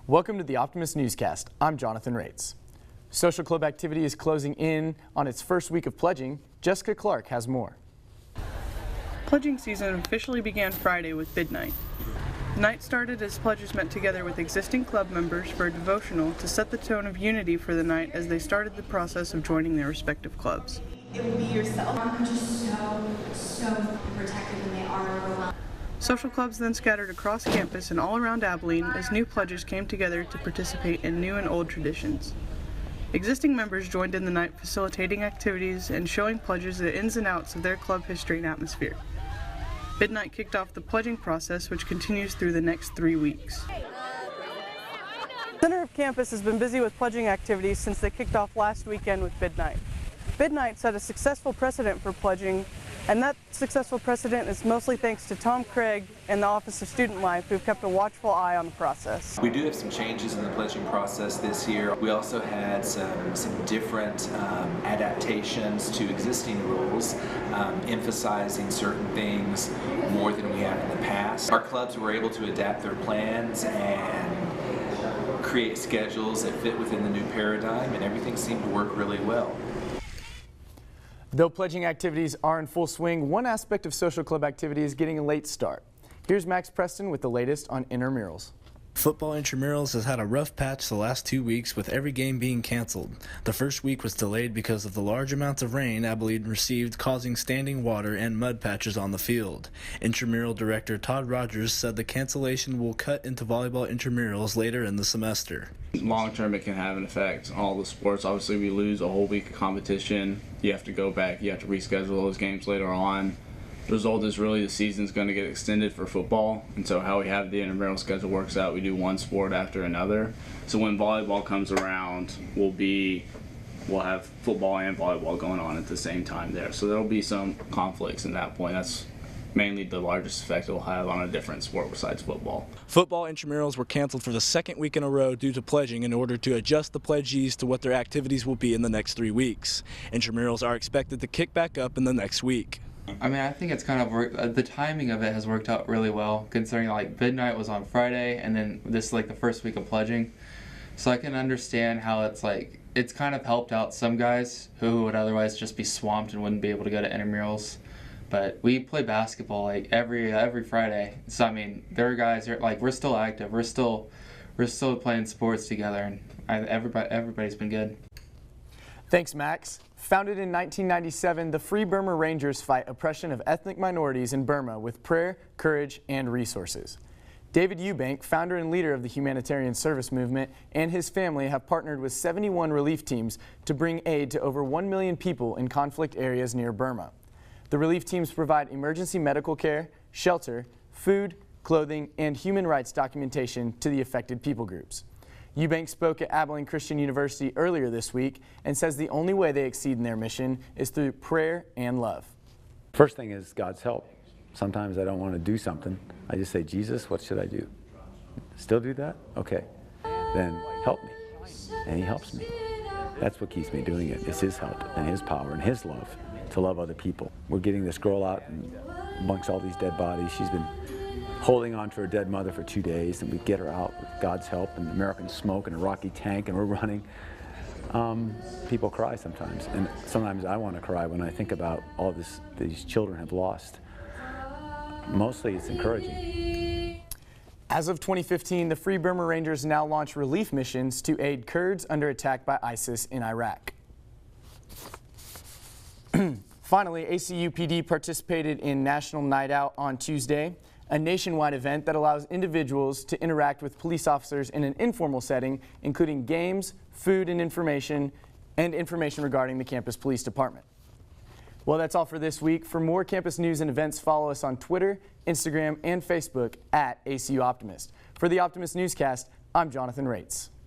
Welcome to the Optimist Newscast. I'm Jonathan Rates. Social club activity is closing in on its first week of pledging. Jessica Clark has more. Pledging season officially began Friday with bid night. The night started as pledgers met together with existing club members for a devotional to set the tone of unity for the night as they started the process of joining their respective clubs. It will be yourself. I'm just so protected and they are overwhelmed. Social clubs then scattered across campus and all around Abilene as new pledgers came together to participate in new and old traditions. Existing members joined in the night facilitating activities and showing pledgers the ins and outs of their club history and atmosphere. Bid night kicked off the pledging process, which continues through the next 3 weeks. The center of campus has been busy with pledging activities since they kicked off last weekend with bid night. Bid night set a successful precedent for pledging, and that successful precedent is mostly thanks to Tom Craig and the Office of Student Life, who've kept a watchful eye on the process. We do have some changes in the pledging process this year. We also had some different adaptations to existing rules, emphasizing certain things more than we have in the past. Our clubs were able to adapt their plans and create schedules that fit within the new paradigm, and everything seemed to work really well. Though pledging activities are in full swing, one aspect of social club activity is getting a late start. Here's Max Preston with the latest on intramurals. Football intramurals has had a rough patch the last 2 weeks, with every game being canceled. The first week was delayed because of the large amounts of rain Abilene received, causing standing water and mud patches on the field. Intramural director Todd Rogers said the cancellation will cut into volleyball intramurals later in the semester. Long term, it can have an effect on all the sports. Obviously, we lose a whole week of competition. You have to go back, you have to reschedule those games later on. The result is really the season's going to get extended for football, and so how we have the intramural schedule works out, we do one sport after another. So when volleyball comes around, we'll have football and volleyball going on at the same time there. So there'll be some conflicts in that point. That's mainly the largest effect it will have on a different sport besides football. Football intramurals were canceled for the second week in a row due to pledging in order to adjust the pledgees to what their activities will be in the next 3 weeks. Intramurals are expected to kick back up in the next week. I mean, I think it's kind of worked, the timing of it has worked out really well, considering like bid night was on Friday and then this is like the first week of pledging. So I can understand how it's kind of helped out some guys who would otherwise just be swamped and wouldn't be able to go to intramurals. But we play basketball like every Friday. So I mean, there are guys here, like we're still active, we're still playing sports together, and everybody's been good. Thanks, Max. Founded in 1997, the Free Burma Rangers fight oppression of ethnic minorities in Burma with prayer, courage, and resources. David Eubank, founder and leader of the humanitarian service movement, and his family have partnered with 71 relief teams to bring aid to over 1 million people in conflict areas near Burma. The relief teams provide emergency medical care, shelter, food, clothing, and human rights documentation to the affected people groups. Eubank spoke at Abilene Christian University earlier this week and says the only way they exceed in their mission is through prayer and love. First thing is God's help. Sometimes I don't want to do something. I just say, Jesus, what should I do? Still do that? Okay. Then help me. And he helps me. That's what keeps me doing it. It's his help and his power and his love to love other people. We're getting this girl out and amongst all these dead bodies. She's been holding on to her dead mother for 2 days, and we get her out with God's help and American smoke and a rocky tank, and we're running. People cry sometimes, and sometimes I want to cry when I think about all these children have lost. Mostly it's encouraging. As of 2015, the Free Burma Rangers now launch relief missions to aid Kurds under attack by ISIS in Iraq. Finally, ACUPD participated in National Night Out on Tuesday, a nationwide event that allows individuals to interact with police officers in an informal setting, including games, food, and information regarding the campus police department. Well, that's all for this week. For more campus news and events, follow us on Twitter, Instagram, and Facebook at ACU Optimist. For the Optimist Newscast, I'm Jonathan Rates.